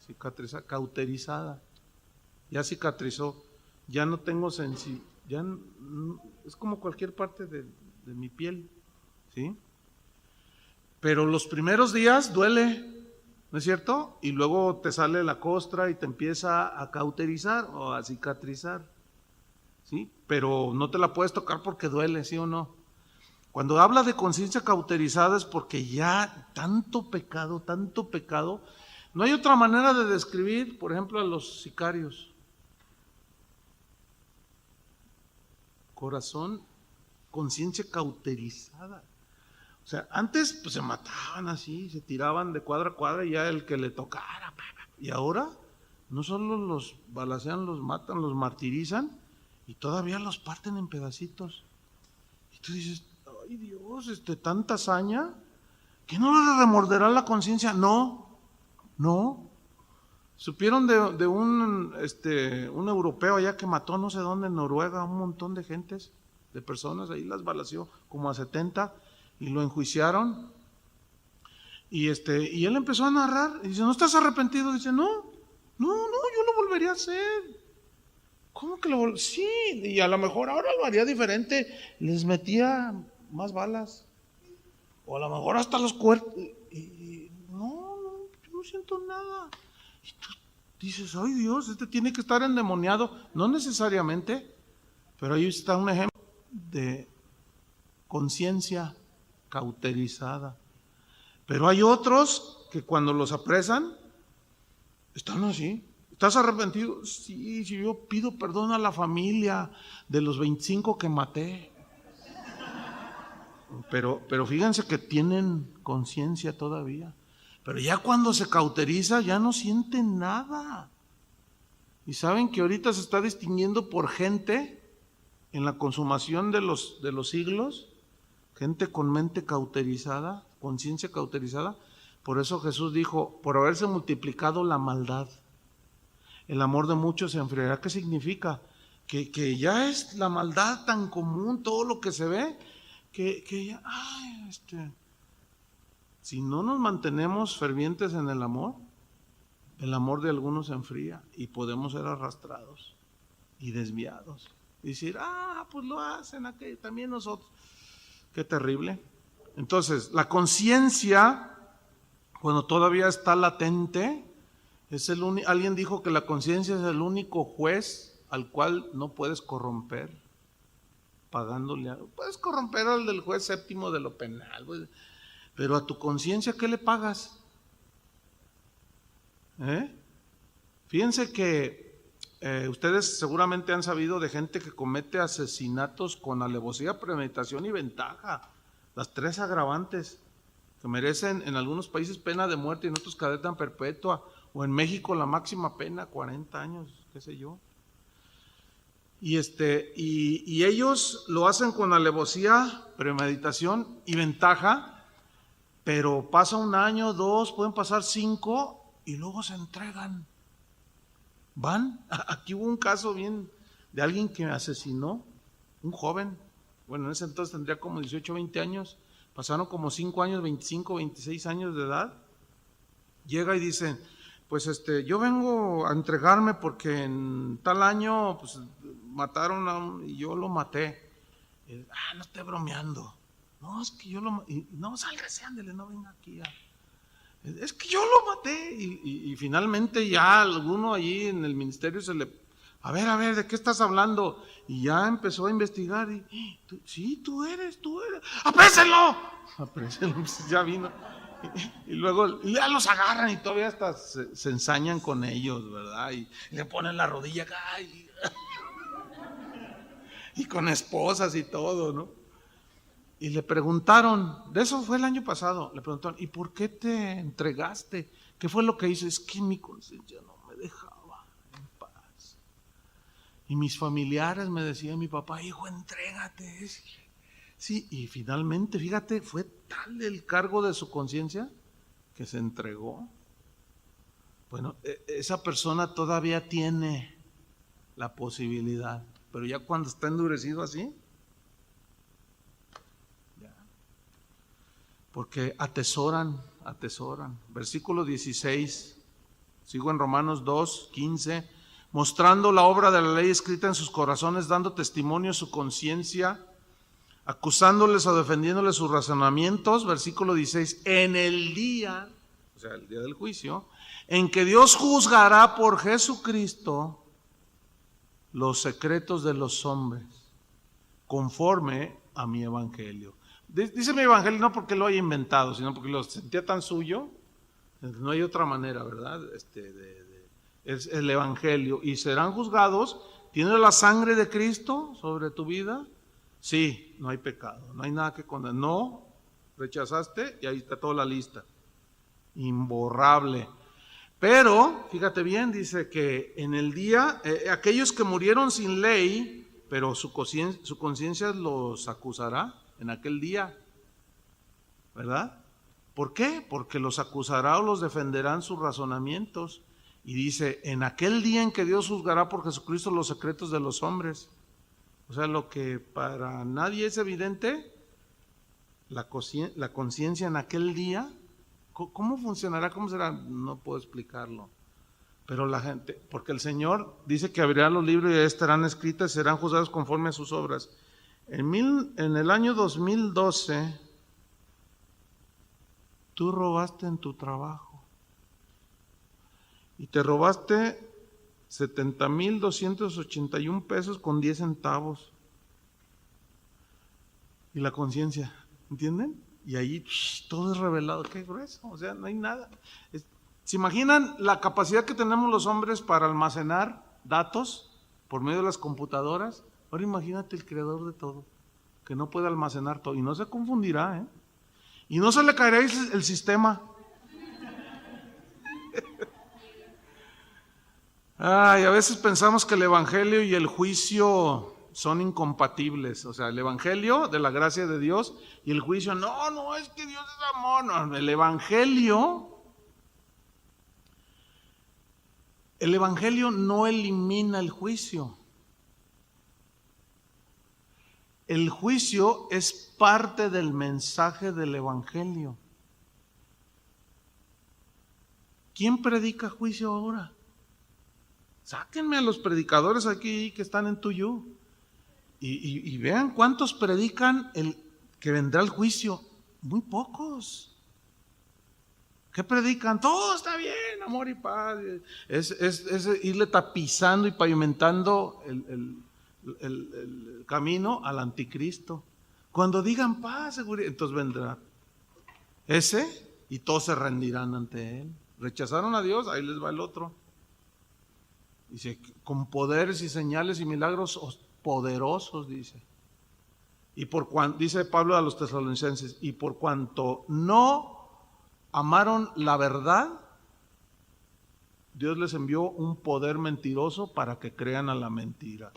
Speaker 1: Cicatrizada, cauterizada. Ya cicatrizó. Ya no tengo sensibilidad. Es como cualquier parte de mi piel. ¿Sí? Pero los primeros días duele, ¿no es cierto? Y luego te sale la costra y te empieza a cauterizar o a cicatrizar. ¿Sí? Pero no te la puedes tocar porque duele, ¿sí o no? Cuando habla de conciencia cauterizada es porque ya tanto pecado, no hay otra manera de describir, por ejemplo, a los sicarios. Corazón, conciencia cauterizada. O sea, antes pues se mataban así, se tiraban de cuadra a cuadra y ya el que le tocara. Y ahora no solo los balacean, los matan, los martirizan y todavía los parten en pedacitos. Y tú dices, ay Dios, tanta hazaña, ¿que no le remorderá la conciencia? No. Supieron de un europeo allá que mató no sé dónde, en Noruega, un montón de gentes, de personas, ahí las balaceó como a 70 y lo enjuiciaron. Y él empezó a narrar y dice, ¿no estás arrepentido? Dice, no, yo lo volvería a hacer. ¿Cómo que sí, y a lo mejor ahora lo haría diferente, les metía más balas, o a lo mejor hasta los cuerpos, no, yo no siento nada. Y tú dices, ay Dios, tiene que estar endemoniado. No necesariamente, pero ahí está un ejemplo de conciencia cauterizada. Pero hay otros que cuando los apresan, están así. ¿Estás arrepentido? Sí, yo pido perdón a la familia de los 25 que maté. Pero fíjense que tienen conciencia todavía. Pero ya cuando se cauteriza ya no sienten nada. Y saben que ahorita se está distinguiendo por gente en la consumación de los siglos, gente con mente cauterizada, conciencia cauterizada. Por eso Jesús dijo, por haberse multiplicado la maldad, el amor de muchos se enfriará. ¿Qué significa? Que ya es la maldad tan común, todo lo que se ve, que ya, si no nos mantenemos fervientes en el amor de algunos se enfría y podemos ser arrastrados y desviados. Y decir, pues lo hacen aquí, también nosotros. Qué terrible. Entonces, la conciencia, cuando todavía está latente, alguien dijo que la conciencia es el único juez al cual no puedes corromper, pagándole. Puedes corromper al del juez séptimo de lo penal, pero a tu conciencia, ¿qué le pagas? Fíjense que ustedes seguramente han sabido de gente que comete asesinatos con alevosía, premeditación y ventaja. Las 3 agravantes que merecen en algunos países pena de muerte y en otros cadena perpetua, o en México la máxima pena, 40 años, qué sé yo. Y ellos lo hacen con alevosía, premeditación y ventaja, pero pasa 1 año, 2, pueden pasar 5 y luego se entregan. Aquí hubo un caso bien de alguien que asesinó, un joven, bueno, en ese entonces tendría como 18, 20 años, pasaron como 5 años, 25, 26 años de edad, llega y dice, pues yo vengo a entregarme porque en tal año pues mataron y yo lo maté. No estoy bromeando. No, es que yo no, sálgase, ándele, no venga aquí. Es que yo lo maté. Y finalmente ya alguno allí en el ministerio a ver, ¿de qué estás hablando? Y ya empezó a investigar y, sí, tú eres. ¡Aprésenlo! Ya vino. Y luego ya los agarran y todavía hasta se ensañan con ellos, ¿verdad? Y le ponen la rodilla acá y con esposas y todo, ¿no? Y le preguntaron, de eso fue el año pasado, le preguntaron, ¿y por qué te entregaste? ¿Qué fue lo que hizo? Es que mi conciencia no me dejaba en paz. Y mis familiares me decían, mi papá, hijo, entrégate. Sí, y finalmente, fíjate, fue tal el cargo de su conciencia que se entregó. Bueno, esa persona todavía tiene la posibilidad, pero ya cuando está endurecido así, ya. Porque atesoran. Versículo 16, sigo en Romanos 2, 15, mostrando la obra de la ley escrita en sus corazones, dando testimonio a su conciencia, acusándoles o defendiéndoles sus razonamientos, versículo 16, en el día, o sea, el día del juicio, en que Dios juzgará por Jesucristo los secretos de los hombres, conforme a mi evangelio. Dice mi evangelio no porque lo haya inventado, sino porque lo sentía tan suyo, no hay otra manera, ¿verdad? Es el evangelio, y serán juzgados. ¿Tienes la sangre de Cristo sobre tu vida? Sí, no hay pecado, no hay nada que condenar. No, rechazaste y ahí está toda la lista, imborrable. Pero, fíjate bien, dice que en el día, aquellos que murieron sin ley, pero su conciencia los acusará en aquel día, ¿verdad? ¿Por qué? Porque los acusará o los defenderán sus razonamientos, Y dice, en aquel día en que Dios juzgará por Jesucristo los secretos de los hombres. O sea, lo que para nadie es evidente, la conciencia en aquel día, ¿cómo funcionará? ¿Cómo será? No puedo explicarlo. Pero la gente, porque el Señor dice que abrirá los libros y estarán escritas y serán juzgados conforme a sus obras. En el año 2012, tú robaste en tu trabajo y te robaste 70,281 pesos con 10 centavos. Y la conciencia, ¿entienden? Y ahí todo es revelado. Qué grueso, o sea, no hay nada. ¿Se imaginan la capacidad que tenemos los hombres para almacenar datos por medio de las computadoras? Ahora imagínate el creador de todo, que no puede almacenar todo. Y no se confundirá, ¿eh? Y no se le caerá el sistema. Ay, a veces pensamos que el evangelio y el juicio son incompatibles. O sea, el evangelio de la gracia de Dios y el juicio, no, es que Dios es amor. No, el evangelio no elimina el juicio. El juicio es parte del mensaje del evangelio. ¿Quién predica juicio ahora? Sáquenme a los predicadores aquí que están en Tuyú y vean cuántos predican que vendrá el juicio. Muy pocos. ¿Qué predican? Todo está bien, amor y paz. Es irle tapizando y pavimentando el camino al anticristo. Cuando digan paz, seguridad, entonces vendrá ese y todos se rendirán ante él. Rechazaron a Dios, ahí les va el otro. Dice, con poderes y señales y milagros poderosos, dice. Y dice Pablo a los tesalonicenses, y por cuanto no amaron la verdad, Dios les envió un poder mentiroso para que crean a la mentira.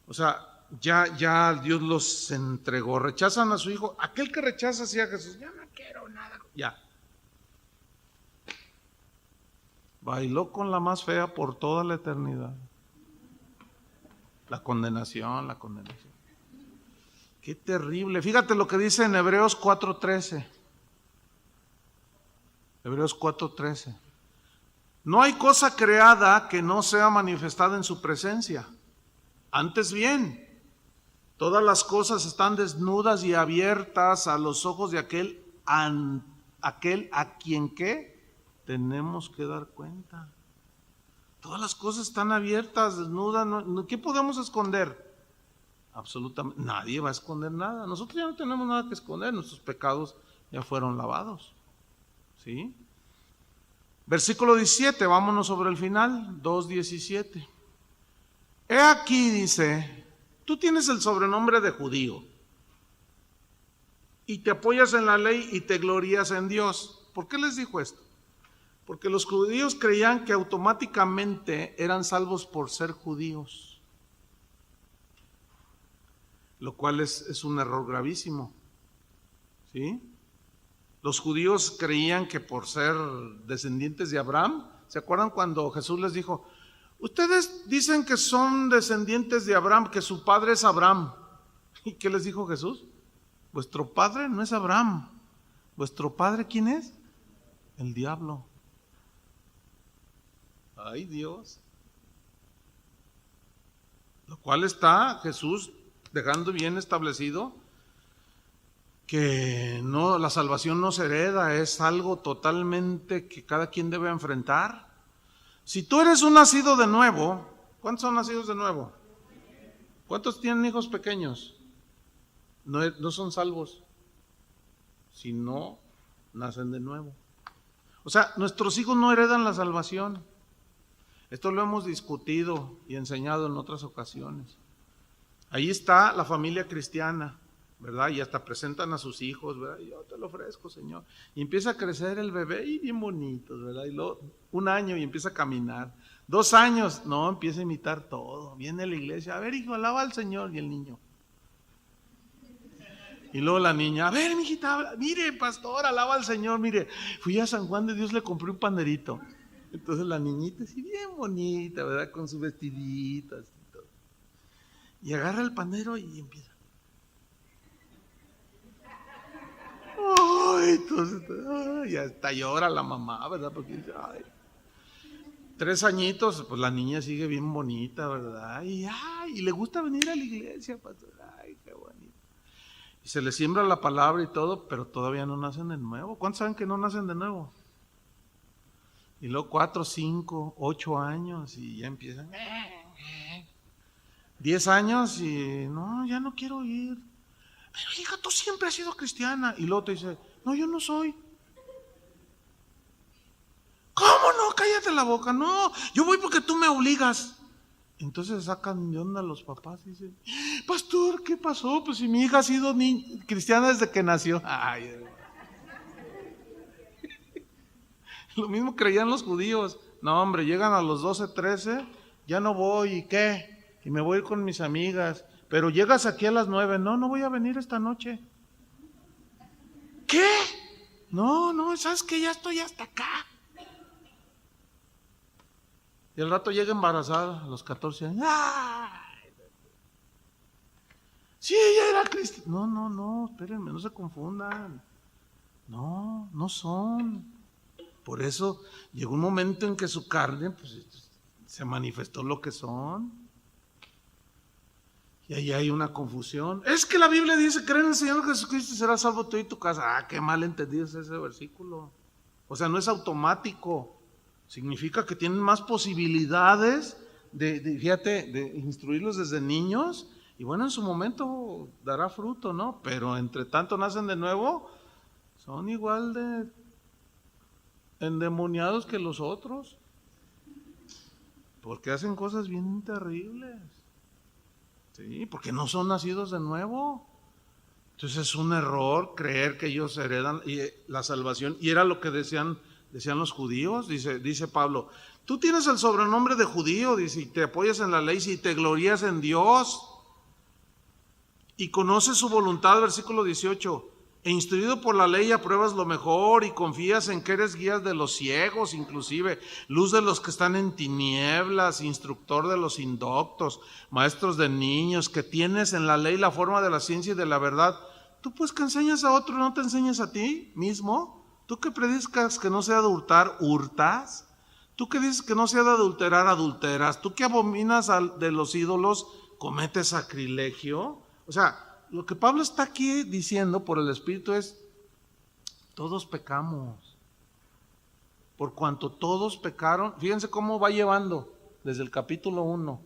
Speaker 1: O sea, ya Dios los entregó. Rechazan a su hijo. Aquel que rechaza así a Jesús, ya no quiero nada. Ya. Bailó con la más fea por toda la eternidad. La condenación. Qué terrible. Fíjate lo que dice en Hebreos 4:13. Hebreos 4:13. No hay cosa creada que no sea manifestada en su presencia. Antes bien, todas las cosas están desnudas y abiertas a los ojos de aquel a quien ¿qué? Tenemos que dar cuenta. Todas las cosas están abiertas, desnudas. ¿Qué podemos esconder? Absolutamente. Nadie va a esconder nada. Nosotros ya no tenemos nada que esconder. Nuestros pecados ya fueron lavados. ¿Sí? Versículo 17. Vámonos sobre el final. 2:17. He aquí, dice, tú tienes el sobrenombre de judío y te apoyas en la ley y te glorías en Dios. ¿Por qué les dijo esto? Porque los judíos creían que automáticamente eran salvos por ser judíos, lo cual es un error gravísimo. ¿Sí? Los judíos creían que por ser descendientes de Abraham, ¿se acuerdan cuando Jesús les dijo, ustedes dicen que son descendientes de Abraham, que su padre es Abraham? ¿Y qué les dijo Jesús? Vuestro padre no es Abraham. ¿Vuestro padre quién es? El diablo. Ay, Dios. Lo cual está Jesús dejando bien establecido que no, la salvación no se hereda, es algo totalmente que cada quien debe enfrentar. Si tú eres un nacido de nuevo, ¿cuántos son nacidos de nuevo? ¿Cuántos tienen hijos pequeños? No son salvos si no nacen de nuevo. O sea, nuestros hijos no heredan la salvación. Esto lo hemos discutido y enseñado en otras ocasiones. Ahí está la familia cristiana, ¿verdad? Y hasta presentan a sus hijos, ¿verdad? Yo te lo ofrezco, Señor. Y empieza a crecer el bebé y bien bonitos, ¿verdad? Y luego 1 año y empieza a caminar. 2 años, no, empieza a imitar todo. Viene a la iglesia, a ver, hijo, alaba al Señor. Y el niño. Y luego la niña, a ver, mijita, mire, pastor, alaba al Señor, mire, fui a San Juan de Dios, le compré un panderito. Entonces la niñita así bien bonita, ¿verdad? Con sus vestiditas y todo. Y agarra el pandero y empieza. Ay, entonces, ay, hasta llora la mamá, ¿verdad? Porque dice, ay, 3 añitos, pues la niña sigue bien bonita, ¿verdad? Y, ay, y le gusta venir a la iglesia, pastor. Ay, qué bonito. Y se le siembra la palabra y todo, pero todavía no nacen de nuevo. ¿Cuántos saben que no nacen de nuevo? Y luego 4, 5, 8 años y ya empiezan. 10 años y no, ya no quiero ir. Pero hija, tú siempre has sido cristiana. Y luego te dice, no, yo no soy. ¿Cómo no? Cállate la boca. No, yo voy porque tú me obligas. Entonces sacan de onda los papás y dicen, pastor, ¿qué pasó? Pues si mi hija ha sido cristiana desde que nació. Ay, lo mismo creían los judíos. No, hombre, llegan a los 12, 13, ya no voy, ¿y qué? Y me voy a ir con mis amigas. Pero llegas aquí a las 9, no voy a venir esta noche. ¿Qué? No, ¿sabes qué? Ya estoy hasta acá. Y al rato llega embarazada a los 14 años. ¡Ay! Sí, ella era cristiana. No, espérenme, no se confundan. No son. Por eso llegó un momento en que su carne pues, se manifestó lo que son. Y ahí hay una confusión. Es que la Biblia dice, cree en el Señor Jesucristo y serás salvo tú y tu casa. Ah, qué mal entendido es ese versículo. O sea, no es automático. Significa que tienen más posibilidades de instruirlos desde niños. Y bueno, en su momento dará fruto, ¿no? Pero entre tanto nacen de nuevo, son igual de endemoniados que los otros, porque hacen cosas bien terribles, sí, porque no son nacidos de nuevo. Entonces es un error creer que ellos heredan la salvación, y era lo que decían los judíos. Dice Pablo, tú tienes el sobrenombre de judío, dice, y te apoyas en la ley, si te glorías en Dios y conoces su voluntad, versículo 18, e instruido por la ley apruebas lo mejor y confías en que eres guía de los ciegos, inclusive luz de los que están en tinieblas, instructor de los indoctos, maestros de niños, que tienes en la ley la forma de la ciencia y de la verdad. Tú pues que enseñas a otro, ¿no te enseñas a ti mismo? Tú que predicas que no se ha de hurtar, hurtas. Tú que dices que no se ha de adulterar, adulteras. Tú que abominas de los ídolos, cometes sacrilegio. O sea, lo que Pablo está aquí diciendo por el Espíritu es, todos pecamos. Por cuanto todos pecaron, fíjense cómo va llevando desde el capítulo 1,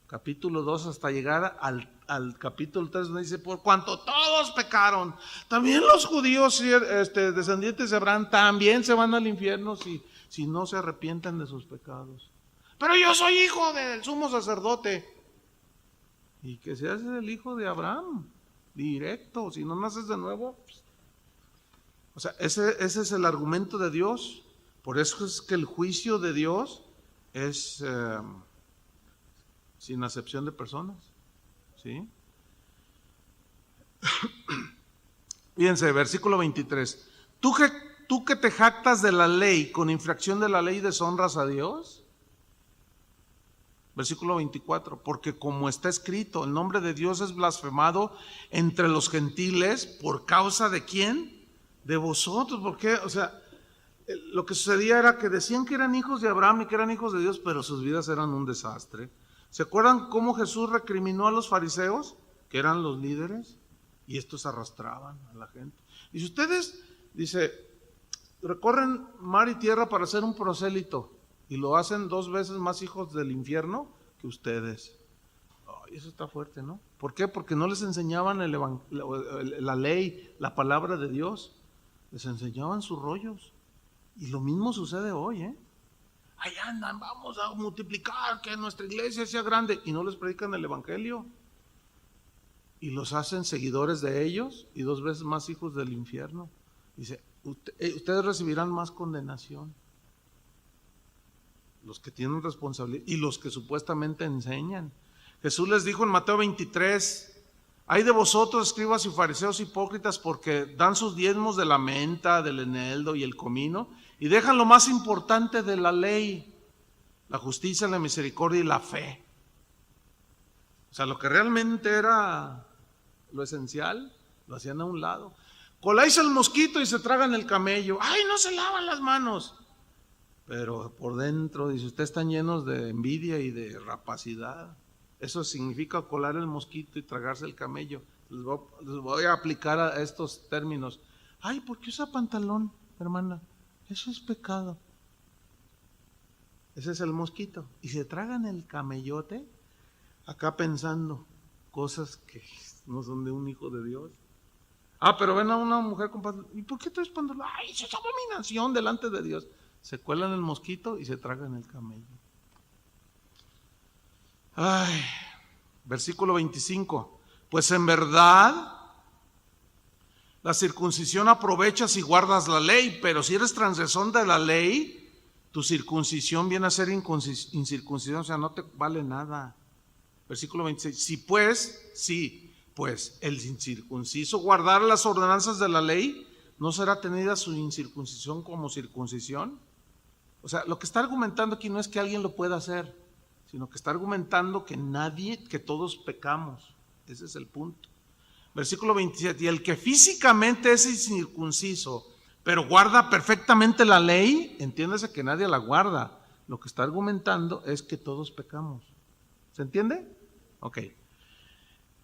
Speaker 1: capítulo 2 hasta llegar al capítulo 3, donde dice, por cuanto todos pecaron, también los judíos descendientes de Abraham también se van al infierno si no se arrepienten de sus pecados. Pero yo soy hijo del sumo sacerdote. Y que seas el hijo de Abraham, directo, si no naces de nuevo. O sea, ese es el argumento de Dios. Por eso es que el juicio de Dios es sin acepción de personas. ¿Sí? Fíjense, versículo 23. ¿Tú que te jactas de la ley, con infracción de la ley deshonras a Dios? Versículo 24, porque como está escrito, el nombre de Dios es blasfemado entre los gentiles, ¿por causa de quién? De vosotros. ¿Por qué? O sea, lo que sucedía era que decían que eran hijos de Abraham y que eran hijos de Dios, pero sus vidas eran un desastre. ¿Se acuerdan cómo Jesús recriminó a los fariseos, que eran los líderes? Y estos arrastraban a la gente. Y si ustedes, dice, recorren mar y tierra para ser un prosélito, y lo hacen 2 veces más hijos del infierno que ustedes. Ay, eso está fuerte, ¿no? ¿Por qué? Porque no les enseñaban la ley, la palabra de Dios. Les enseñaban sus rollos. Y lo mismo sucede hoy, ¿eh? Ahí andan, vamos a multiplicar, que nuestra iglesia sea grande. Y no les predican el evangelio. Y los hacen seguidores de ellos y 2 veces más hijos del infierno. Dice, ustedes recibirán más condenación. Los que tienen responsabilidad y los que supuestamente enseñan. Jesús les dijo en Mateo 23, hay de vosotros, escribas y fariseos hipócritas, porque dan sus diezmos de la menta, del eneldo y el comino, y dejan lo más importante de la ley, la justicia, la misericordia y la fe. O sea, lo que realmente era lo esencial, lo hacían a un lado. Coláis el mosquito y se tragan el camello. ¡Ay, no se lavan las manos! Pero por dentro, dice, ustedes están llenos de envidia y de rapacidad. Eso significa colar el mosquito y tragarse el camello. Les voy a aplicar a estos términos. Ay, ¿por qué usa pantalón, hermana? Eso es pecado. Ese es el mosquito. Y se tragan el camellote, acá pensando cosas que no son de un hijo de Dios. Pero ven a una mujer con pantalón. ¿Y por qué traes pantalón? Ay, eso es abominación delante de Dios. Se cuelan el mosquito y se tragan el camello. Ay, versículo 25. Pues en verdad, la circuncisión aprovechas si guardas la ley, pero si eres transgresor de la ley, tu circuncisión viene a ser incircuncisión, o sea, no te vale nada. Versículo 26. Si pues el incircunciso guardar las ordenanzas de la ley, ¿no será tenida su incircuncisión como circuncisión? O sea, lo que está argumentando aquí no es que alguien lo pueda hacer, sino que está argumentando que que todos pecamos. Ese es el punto. Versículo 27, y el que físicamente es incircunciso, pero guarda perfectamente la ley, entiéndase que nadie la guarda. Lo que está argumentando es que todos pecamos. ¿Se entiende? Ok.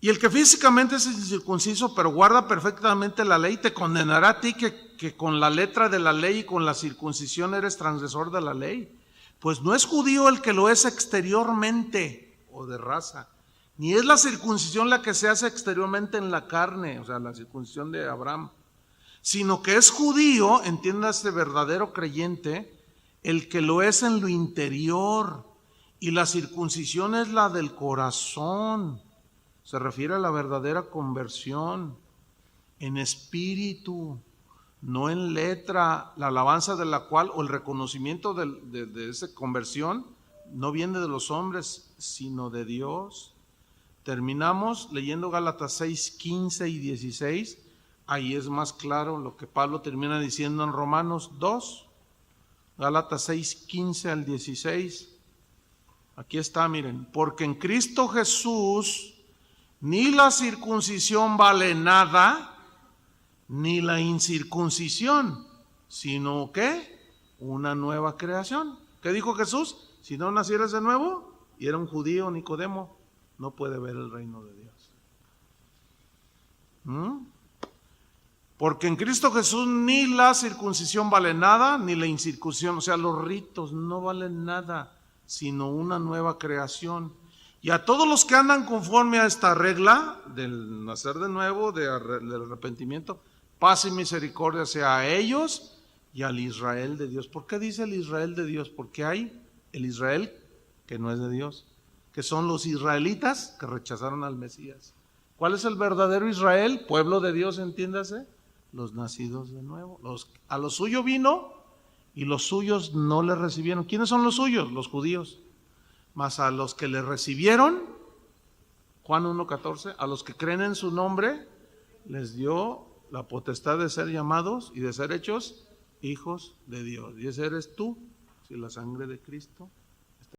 Speaker 1: Y el que físicamente es incircunciso, pero guarda perfectamente la ley, te condenará a ti que con la letra de la ley y con la circuncisión eres transgresor de la ley. Pues no es judío el que lo es exteriormente o de raza, ni es la circuncisión la que se hace exteriormente en la carne, o sea, la circuncisión de Abraham, sino que es judío, entiéndase, verdadero creyente, el que lo es en lo interior, y la circuncisión es la del corazón. Se refiere a la verdadera conversión en espíritu, no en letra, la alabanza de la cual o el reconocimiento de esa conversión no viene de los hombres, sino de Dios. Terminamos leyendo Gálatas 6, 15 y 16. Ahí es más claro lo que Pablo termina diciendo en Romanos 2. Gálatas 6, 15 al 16. Aquí está, miren. Porque en Cristo Jesús ni la circuncisión vale nada, ni la incircuncisión, sino que una nueva creación. ¿Qué dijo Jesús? Si no nacieras de nuevo, y era un judío, Nicodemo, no puede ver el reino de Dios. Porque en Cristo Jesús ni la circuncisión vale nada, ni la incircuncisión, o sea, los ritos no valen nada, sino una nueva creación. Y a todos los que andan conforme a esta regla del nacer de nuevo, del arrepentimiento, paz y misericordia sea a ellos y al Israel de Dios. ¿Por qué dice el Israel de Dios? Porque hay el Israel que no es de Dios, que son los israelitas que rechazaron al Mesías. ¿Cuál es el verdadero Israel? Pueblo de Dios, entiéndase, los nacidos de nuevo. A lo suyo vino y los suyos no le recibieron. ¿Quiénes son los suyos? Los judíos. Mas a los que le recibieron, Juan 1:14, a los que creen en su nombre, les dio la potestad de ser llamados y de ser hechos hijos de Dios. Y ese eres tú, si la sangre de Cristo